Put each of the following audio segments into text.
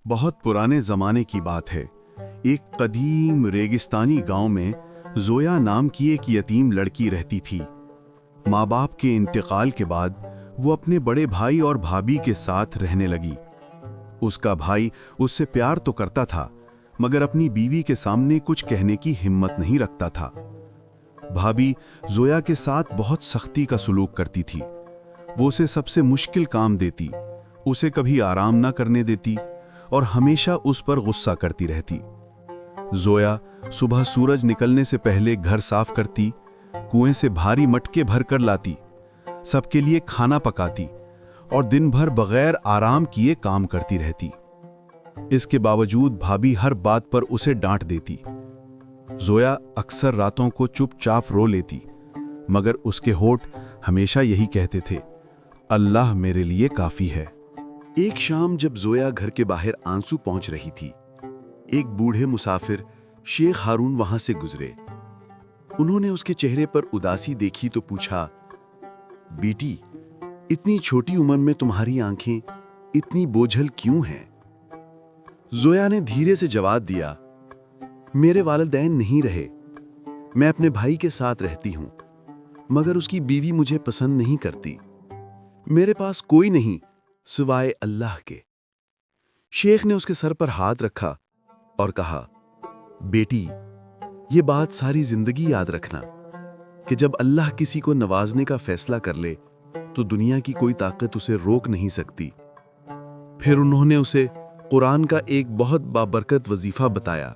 बहुत पुराने ज़माने की बात है। एक कदीम रेगिस्तानी गांव में ज़ोया नाम की एक यतीम लड़की रहती थी। माँ बाप के इंतकाल के बाद वो अपने बड़े भाई और भाभी के साथ रहने लगी। उसका भाई उससे प्यार तो करता था, मगर अपनी बीवी के सामने कुछ कहने की हिम्मत नहीं रखता था। भाभी ज़ोया के साथ बहुत सख्ती का सलूक करती थी। वो उसे सबसे मुश्किल काम देती, उसे कभी आराम ना करने देती और हमेशा उस पर गुस्सा करती रहती। ज़ोया सुबह सूरज निकलने से पहले घर साफ करती, कुएं से भारी मटके भर कर लाती, सबके लिए खाना पकाती और दिन भर बगैर आराम किए काम करती रहती। इसके बावजूद भाभी हर बात पर उसे डांट देती। ज़ोया अक्सर रातों को चुपचाप रो लेती, मगर उसके होठ हमेशा यही कहते थे, अल्लाह मेरे लिए काफ़ी है। एक शाम जब ज़ोया घर के बाहर आंसू पहुंच रही थी, एक बूढ़े मुसाफिर शेख हारून वहां से गुजरे। उन्होंने उसके चेहरे पर उदासी देखी तो पूछा, बेटी, इतनी छोटी उम्र में तुम्हारी आंखें इतनी बोझल क्यों हैं? ज़ोया ने धीरे से जवाब दिया, मेरे वालिदैन नहीं रहे, मैं अपने भाई के साथ रहती हूं, मगर उसकी बीवी मुझे पसंद नहीं करती। मेरे पास कोई नहीं सिवाय अल्लाह के। शेख ने उसके सर पर हाथ रखा और कहा, बेटी, ये बात सारी जिंदगी याद रखना कि जब अल्लाह किसी को नवाजने का फैसला कर ले तो दुनिया की कोई ताकत उसे रोक नहीं सकती। फिर उन्होंने उसे कुरान का एक बहुत बाबरकत वजीफा बताया,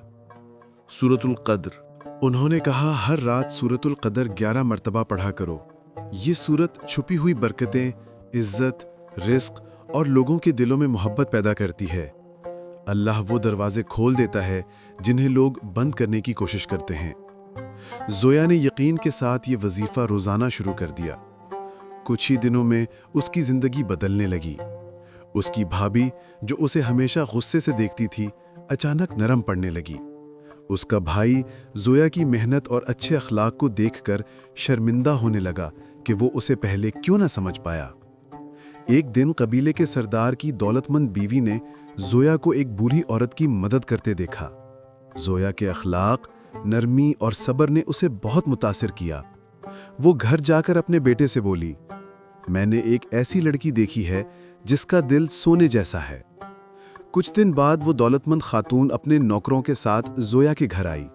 सूरतुल क़द्र। उन्होंने कहा, हर रात सूरतुल क़द्र 11 मरतबा पढ़ा करो। ये सूरत छुपी हुई बरकतें, इज्जत, रिस्क और लोगों के दिलों में मोहब्बत पैदा करती है। अल्लाह वो दरवाजे खोल देता है जिन्हें लोग बंद करने की कोशिश करते हैं। ज़ोया ने यकीन के साथ ये वजीफा रोज़ाना शुरू कर दिया। कुछ ही दिनों में उसकी ज़िंदगी बदलने लगी। उसकी भाभी, जो उसे हमेशा गुस्से से देखती थी, अचानक नरम पड़ने लगी। उसका भाई ज़ोया की मेहनत और अच्छे अखलाक को देखकर शर्मिंदा होने लगा कि वो उसे पहले क्यों न समझ पाया। एक दिन कबीले के सरदार की दौलतमंद बीवी ने ज़ोया को एक बूढ़ी औरत की मदद करते देखा। ज़ोया के अखलाक, नरमी और सब्र ने उसे बहुत मुतासिर किया। वो घर जाकर अपने बेटे से बोली, मैंने एक ऐसी लड़की देखी है जिसका दिल सोने जैसा है। कुछ दिन बाद वो दौलतमंद खातून अपने नौकरों के साथ ज़ोया के घर आई।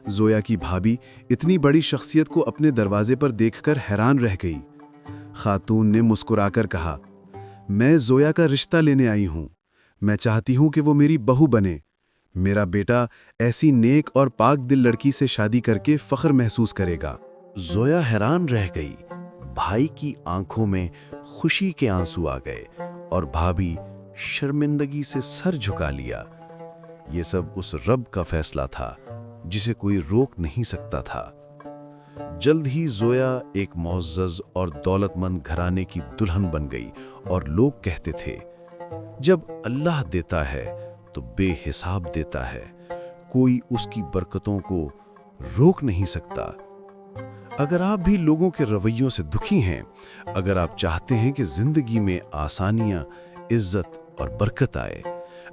ज़ोया की भाभी इतनी बड़ी शख्सियत को अपने दरवाजे पर देखकर हैरान रह गई। खातून ने मुस्कुराकर कहा, मैं ज़ोया का रिश्ता लेने आई हूँ। मैं चाहती हूँ कि वो मेरी बहू बने। मेरा बेटा ऐसी नेक और पाक दिल लड़की से शादी करके फ़ख्र महसूस करेगा। ज़ोया हैरान रह गई। भाई की आंखों में खुशी के आंसू आ गए और भाभी शर्मिंदगी से सर झुका लिया। ये सब उस रब का फैसला था जिसे कोई रोक नहीं सकता था। जल्द ही ज़ोया एक मुअज़्ज़ज़ और दौलतमंद घराने की दुल्हन बन गई और लोग कहते थे, जब अल्लाह देता है तो बेहिसाब देता है, कोई उसकी बरकतों को रोक नहीं सकता। अगर आप भी लोगों के रवैयों से दुखी हैं, अगर आप चाहते हैं कि ज़िंदगी में आसानियाँ, इज़्ज़त और बरकत आए,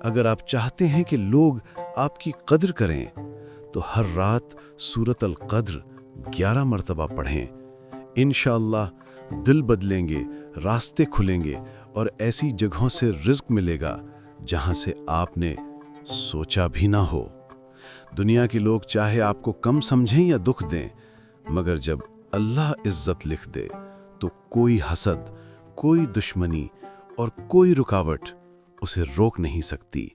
अगर आप चाहते हैं कि लोग आपकी कद्र करें, तो हर रात सूरतुल क़द्र 11 मरतबा पढ़ें। इंशाअल्लाह दिल बदलेंगे, रास्ते खुलेंगे और ऐसी जगहों से रिज़्क़ मिलेगा जहां से आपने सोचा भी ना हो। दुनिया के लोग चाहे आपको कम समझें या दुख दें, मगर जब अल्लाह इज़्ज़त लिख दे तो कोई हसद, कोई दुश्मनी और कोई रुकावट उसे रोक नहीं सकती।